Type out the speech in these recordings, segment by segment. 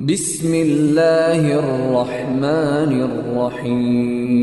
بسم اللہ الرحمن الرحیم۔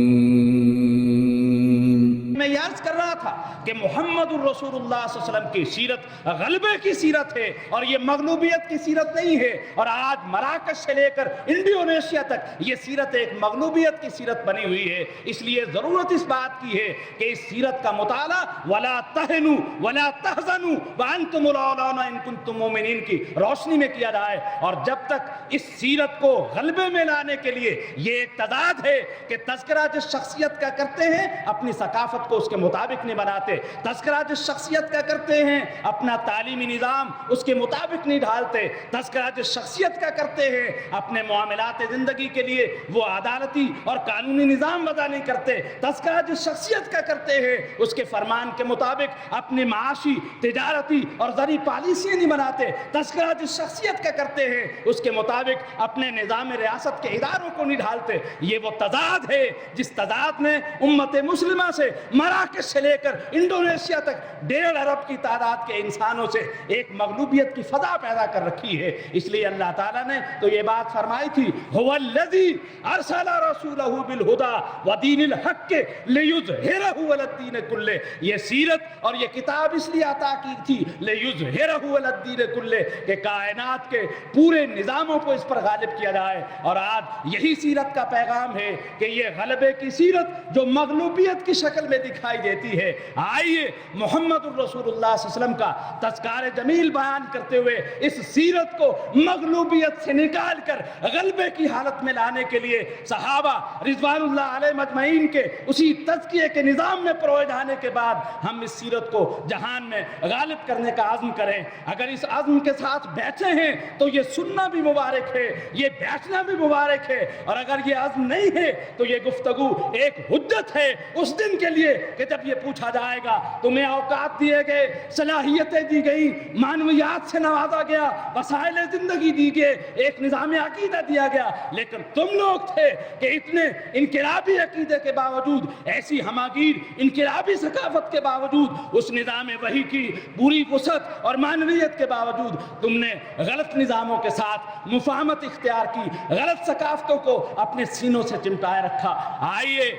میں یہ عرض کر رہا تھا کہ محمد الرسول اللہ صلی اللہ علیہ وسلم کی سیرت غلبے کی سیرت ہے اور یہ مغلوبیت کی سیرت نہیں ہے، اور آج مراکش سے لے کر انڈونیشیا تک یہ سیرت ایک مغلوبیت کی سیرت بنی ہوئی ہے۔ اس لیے ضرورت اس بات کی ہے کہ اس سیرت کا مطالعہ وَلَا تَهِنُوا وَلَا تَحْزَنُوا وَأَنْتُمُ الْأَعْلَوْنَ إِن كُنتُم مُؤْمِنِينَ کی روشنی میں کیا جائے، اور جب تک اس سیرت کو غلبے میں لانے کے لیے یہ ایک تضاد ہے کہ تذکرہ جس شخصیت کا کرتے ہیں اپنی ثقافت کو اس کے مطابق نہیں بناتے، تذکرہ جس شخصیت کا کرتے ہیں اپنا تعلیمی نظام اس کے مطابق نہیں ڈھالتے، تذکرہ جس شخصیت کا کرتے ہیں اپنے معاملات زندگی کے لیے وہ عدالتی اور قانونی نظام وضع نہیں کرتے، تذکرہ جس شخصیت کا کرتے ہیں اس کے فرمان کے مطابق اپنی معاشی، تجارتی اور زرعی پالیسیاں نہیں بناتے، تذکرہ جس شخصیت کا کرتے ہیں اس کے مطابق اپنے نظام ریاست کے اداروں کو نہیں ڈھالتے۔ یہ وہ تضاد ہے جس تضاد نے امت مسلمہ سے مراکش سے لے کر انڈونیشیا تک 1.5 ارب کی تعداد کے انسانوں سے ایک مغلوبیت کی فضا پیدا کر رکھی ہے۔ اس لیے اللہ تعالیٰ نے تو یہ بات فرمائی تھی هو الذی ارسل رسولہ بالہدی ودین الحق لیظہرہ علی الدین کلہ۔ یہ سیرت اور یہ کتاب اس لیے عطا کی تھی لیظہرہ علی الدین کلہ کہ کائنات کے پورے نظاموں کو اس پر غالب کیا جائے، اور آج یہی سیرت کا پیغام ہے کہ یہ غلبے کی سیرت جو مغلوبیت کی شکل میں دکھائی دیتی ہے، آئیے محمد الرسول اللہ صلی اللہ علیہ وسلم کا تذکار جمیل بیان کرتے ہوئے اس سیرت کو مغلوبیت سے نکال کر غلبے کی حالت میں لانے کے لیے صحابہ رضوان اللہ علیہ مجمعین کے اسی تزکیے کے نظام میں پروئے جانے کے بعد ہم اس سیرت کو جہان میں غالب کرنے کا عزم کریں۔ اگر اس عزم کے ساتھ بیٹھے ہیں تو یہ سننا بھی مبارک ہے، یہ بیٹھنا بھی مبارک ہے، اور اگر یہ عزم نہیں ہے تو یہ گفتگو ایک حجت ہے اس دن کے لیے کہ جب یہ پوچھا جائے گا تمہیں اوقات دیے گئے، صلاحیتیں دی گئی، معنویات سے نوازا گیا، وسائل زندگی دی گئے، ایک نظام عقیدہ دیا گیا، لیکن تم لوگ تھے کہ اتنے انقلابی عقیدے کے باوجود، ایسی ہماگیر انقلابی ثقافت کے باوجود، اس نظام وحی کی پوری وسعت اور معنویت کے باوجود تم نے غلط نظاموں کے ساتھ مفاہمت اختیار کی، غلط ثقافتوں کو اپنے سینوں سے چمٹائے رکھا۔ آئیے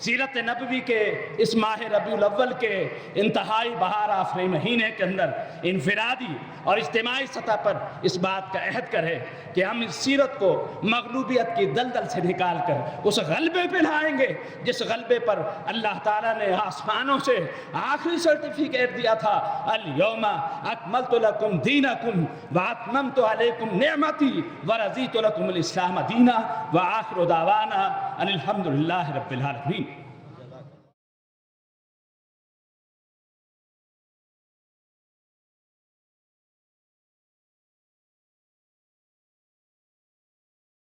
سیرت نبوی کے اس ماہ ربیع الاول کے انتہائی بہار آفریں مہینے کے اندر انفرادی اور اجتماعی سطح پر اس بات کا عہد کریں کہ ہم اس سیرت کو مغلوبیت کی دلدل سے نکال کر اس غلبے پہ لائیں گے جس غلبے پر اللہ تعالیٰ نے آسمانوں سے آخری سرٹیفکیٹ دیا تھا، الیوم اکملت لکم دینکم واتممت علیکم نعمتی ورضیت لکم الاسلام دینا، وآخر دعوانا ان الحمدللہ رب العالمین۔